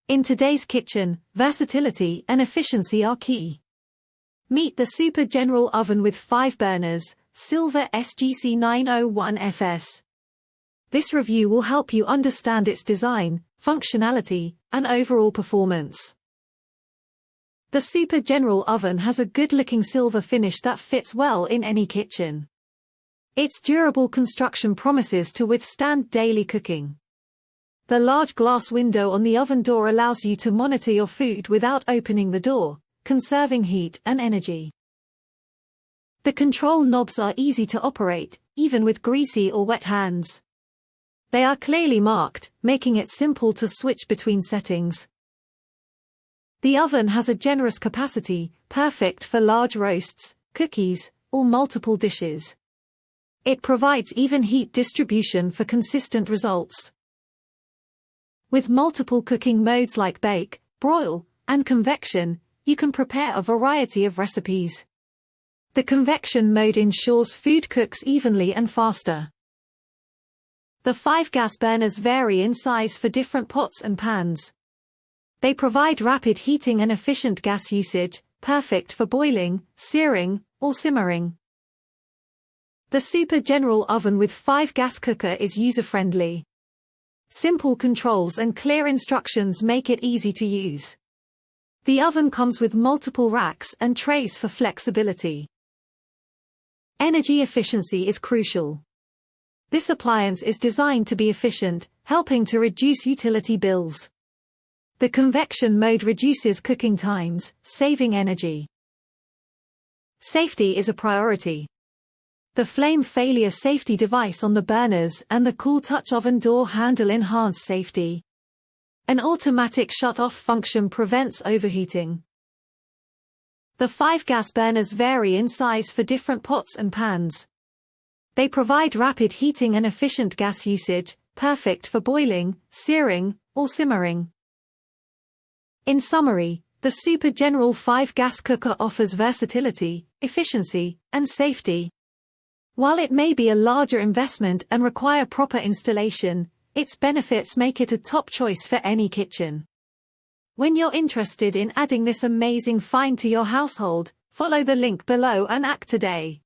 In today's kitchen, versatility and efficiency are key. Meet the Super General Oven with 5 burners, Silver SGC 901FS. This review will help you understand its design, functionality, and overall performance. The Super General Oven has a good-looking silver finish that fits well in any kitchen. Its durable construction promises to withstand daily cooking. The large glass window on the oven door allows you to monitor your food without opening the door, conserving heat and energy. The control knobs are easy to operate, even with greasy or wet hands. They are clearly marked, making it simple to switch between settings. The oven has a generous capacity, perfect for large roasts, cookies, or multiple dishes. It provides even heat distribution for consistent results. With multiple cooking modes like bake, broil, and convection, you can prepare a variety of recipes. The convection mode ensures food cooks evenly and faster. The 5 gas burners vary in size for different pots and pans. They provide rapid heating and efficient gas usage, perfect for boiling, searing, or simmering. The Super General Oven with 5 gas cooker is user-friendly. Simple controls and clear instructions make it easy to use. The oven comes with multiple racks and trays for flexibility. Energy efficiency is crucial. This appliance is designed to be efficient, helping to reduce utility bills. The convection mode reduces cooking times, saving energy. Safety is a priority. The flame failure safety device on the burners and the cool touch oven door handle enhance safety. An automatic shut-off function prevents overheating. The 5 gas burners vary in size for different pots and pans. They provide rapid heating and efficient gas usage, perfect for boiling, searing, or simmering. In summary, the Super General 5 gas cooker offers versatility, efficiency, and safety. While it may be a larger investment and require proper installation, its benefits make it a top choice for any kitchen. When you're interested in adding this amazing find to your household, follow the link below and act today.